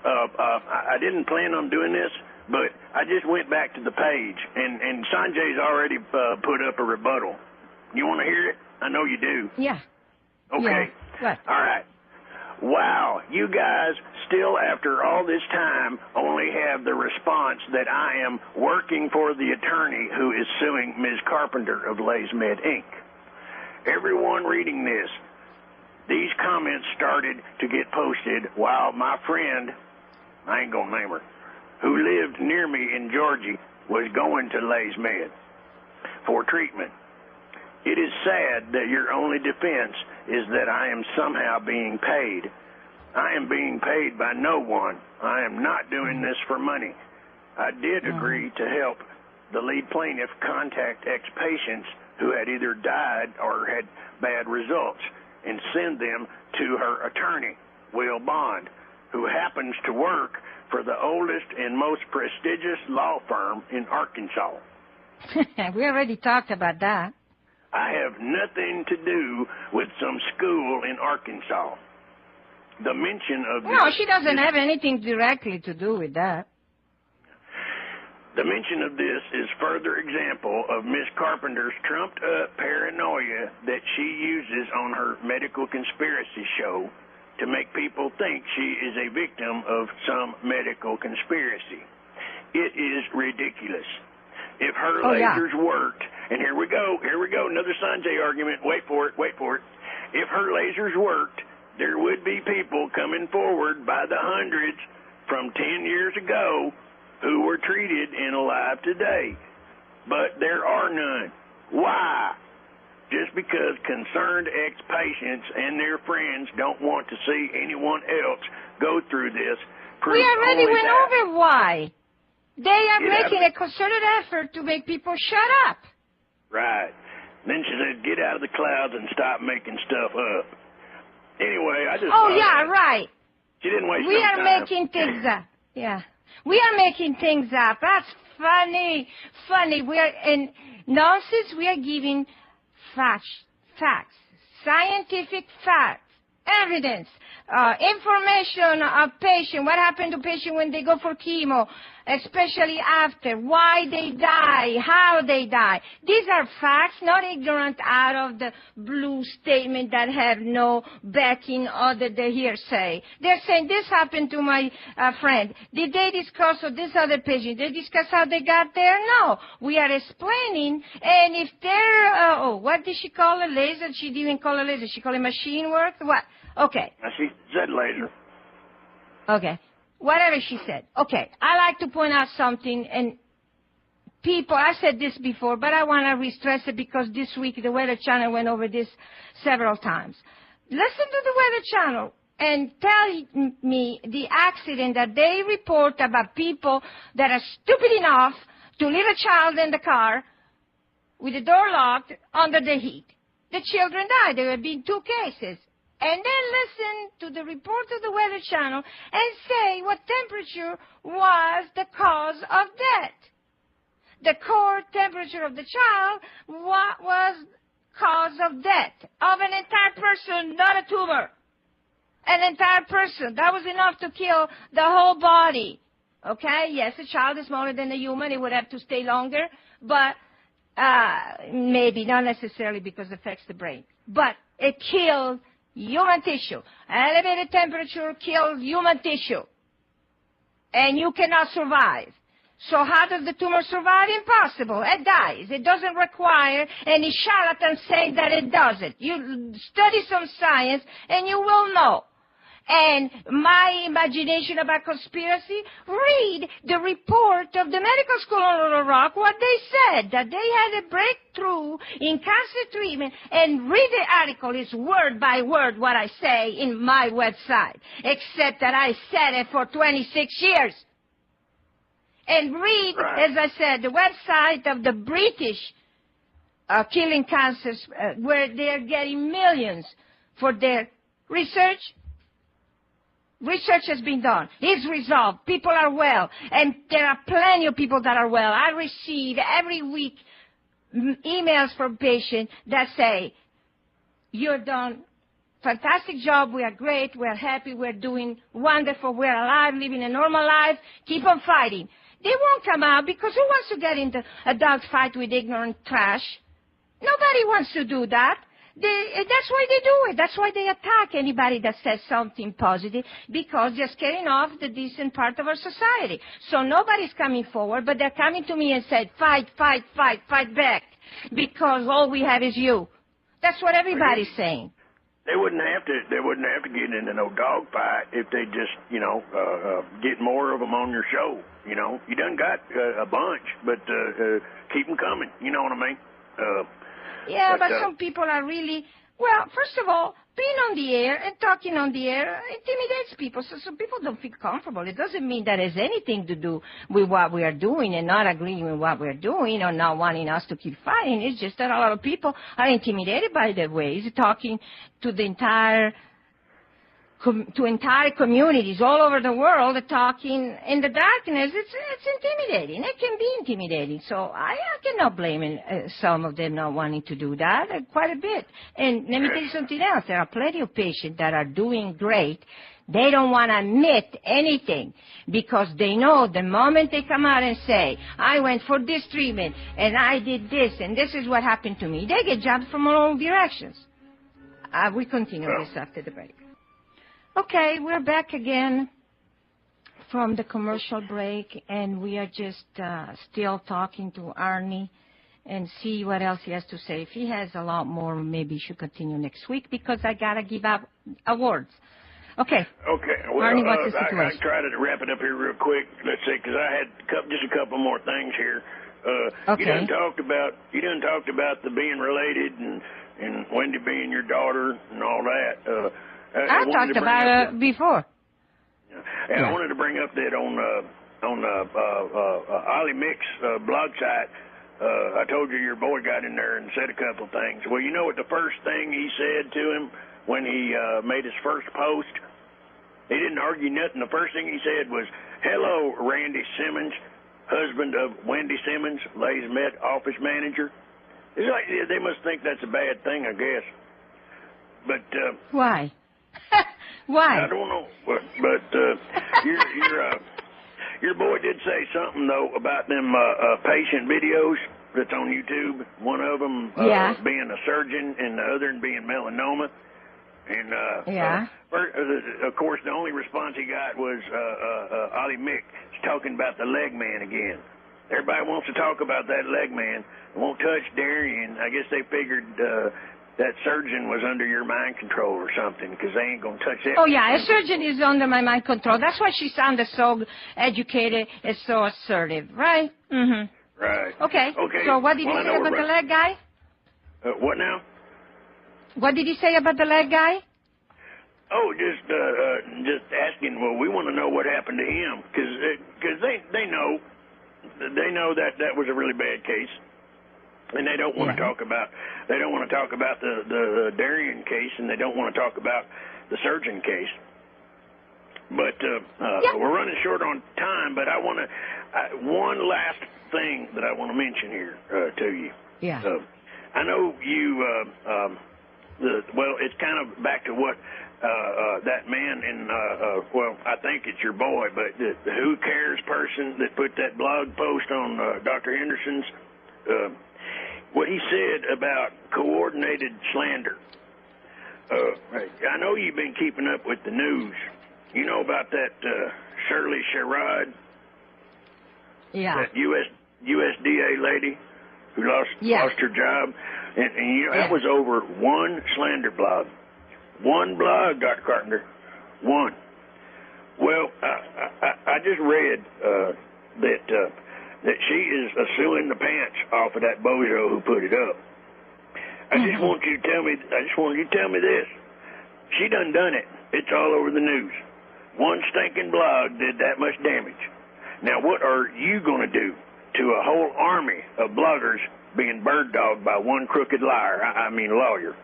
I didn't plan on doing this, but I just went back to the page, and Sanjay's already put up a rebuttal. You want to hear it? I know you do. Yeah. Okay. Yeah. What? All right. Wow, you guys still, after all this time, only have the response that I am working for the attorney who is suing Ms. Carpenter of Lase Med Inc. Everyone reading this, these comments started to get posted while my friend, I ain't gonna name her, who lived near me in Georgia, was going to Lase Med for treatment. It is sad that your only defense is that I am somehow being paid. I am being paid by no one. I am not doing this for money. I did agree to help the lead plaintiff contact ex-patients who had either died or had bad results and send them to her attorney, Will Bond, who happens to work for the oldest and most prestigious law firm in Arkansas. We already talked about that. I have nothing to do with some school in Arkansas. The mention of this... No, she doesn't have anything directly to do with that. The mention of this is further example of Miss Carpenter's trumped-up paranoia that she uses on her medical conspiracy show to make people think she is a victim of some medical conspiracy. It is ridiculous. If her lasers worked, and here we go, another Sanjay argument, wait for it. If her lasers worked, there would be people coming forward by the hundreds from 10 years ago who were treated and alive today. But there are none. Why? Just because concerned ex-patients and their friends don't want to see anyone else go through this. We already went over why. They are making a concerted effort to make people shut up. Right. Then she said, get out of the clouds and stop making stuff up. Anyway, I just... Oh, yeah, right. She didn't waste We no are time. making things up. Yeah. We are making things up. That's funny. We are in nonsense. We are giving facts, scientific facts, evidence, information of patient, what happened to patient when they go for chemo, especially after, why they die, how they die. These are facts, not ignorant out of the blue statement that have no backing other than hearsay. They're saying this happened to my friend. Did they discuss with this other patient? Did they discuss how they got there? No. We are explaining, and if they're, what did she call it? Laser? She didn't even call it laser. She called it machine work? What? Okay. She said laser. Okay. Whatever she said. Okay. I like to point out something, and people, I said this before, but I want to re-stress it because this week the Weather Channel went over this several times. Listen to the Weather Channel and tell me the accident that they report about people that are stupid enough to leave a child in the car with the door locked under the heat. The children died. There have been 2 cases. And then listen to the report of the Weather Channel and say what temperature was the cause of death. The core temperature of the child was cause of death of an entire person, not a tumor. An entire person. That was enough to kill the whole body. Okay? Yes, a child is smaller than a human. It would have to stay longer, but maybe not necessarily because it affects the brain. But it killed human tissue. Elevated temperature kills human tissue. And you cannot survive. So how does the tumor survive? Impossible. It dies. It doesn't require any charlatan saying that it doesn't. You study some science and you will know. And my imagination about conspiracy, read the report of the medical school on Little Rock, what they said, that they had a breakthrough in cancer treatment, and read the article. It's word by word what I say in my website, except that I said it for 26 years. And read, as I said, the website of the British killing cancers, where they're getting millions for their research. Research has been done. It's resolved. People are well. And there are plenty of people that are well. I receive every week emails from patients that say, you're done fantastic job. We are great. We are happy. We're doing wonderful. We're alive, living a normal life. Keep on fighting. They won't come out because who wants to get into a dog fight with ignorant trash? Nobody wants to do that. That's why they do it. That's why they attack anybody that says something positive, because they're scaring off the decent part of our society. So nobody's coming forward, but they're coming to me and said, fight, fight, fight, fight back, because all we have is you. That's what everybody's saying. They wouldn't have to get into no dog fight if they just, get more of them on your show. You done got a bunch, but keep them coming. You know what I mean? Yeah, but some people are really, well, first of all, being on the air and talking on the air intimidates people, so some people don't feel comfortable. It doesn't mean that has anything to do with what we are doing and not agreeing with what we're doing or not wanting us to keep fighting. It's just that a lot of people are intimidated by the ways talking to the entire communities all over the world talking in the darkness. It's intimidating. It can be intimidating. So I cannot blame some of them not wanting to do that quite a bit. And let me tell you something else. There are plenty of patients that are doing great. They don't want to admit anything because they know the moment they come out and say, I went for this treatment and I did this and this is what happened to me, they get jumped from all directions. We continue this after the break. Okay, we're back again from the commercial break, and we are just still talking to Arnie and see what else he has to say. If he has a lot more, maybe he should continue next week because I got to give out awards. Okay. Okay. Well, Arnie, what's the situation? I try to wrap it up here real quick. Let's see, because I had just a couple more things here. Okay. You done talked about the being related and Wendy being your daughter and all that. I talked about it before. And I wanted to bring up that on Ollie Mick's blog site. I told you your boy got in there and said a couple things. Well, you know what the first thing he said to him when he made his first post? He didn't argue nothing. The first thing he said was, "Hello, Randy Simmons, husband of Wendy Simmons, Lase Med office manager." It's like they must think that's a bad thing, I guess. But why? Why? I don't know, but your boy did say something though about them patient videos that's on YouTube. One of them being a surgeon, and the other being melanoma. And of course, the only response he got was Ollie Mick talking about the leg man again. Everybody wants to talk about that leg man. Won't touch Darian. I guess they figured that surgeon was under your mind control or something, because they ain't going to touch that. Oh, yeah, a surgeon is under my mind control. That's why she sounded so educated and so assertive, right? Mm-hmm. Right. Okay. So what did he say about the leg guy? What now? What did he say about the leg guy? Oh, just asking. Well, we want to know what happened to him, because they know that was a really bad case. And they don't want to talk about the Darian case, and they don't want to talk about the surgeon case. But we're running short on time. But I want to one last thing that I want to mention here to you. Yeah. I know you. It's kind of back to what that man in. I think it's your boy, but the Who Cares person that put that blog post on Dr. Henderson's. What he said about coordinated slander. I know you've been keeping up with the news. You know about that Shirley Sherrod? Yeah. That USDA lady who lost her job. And you know, that was over one slander blog. One blog, Dr. Carpenter. One. Well, I just read that she is suing the pants off of that bozo who put it up. I just want you to tell me this. She done it. It's all over the news. One stinking blog did that much damage. Now, what are you going to do to a whole army of bloggers being bird dogged by one crooked lawyer?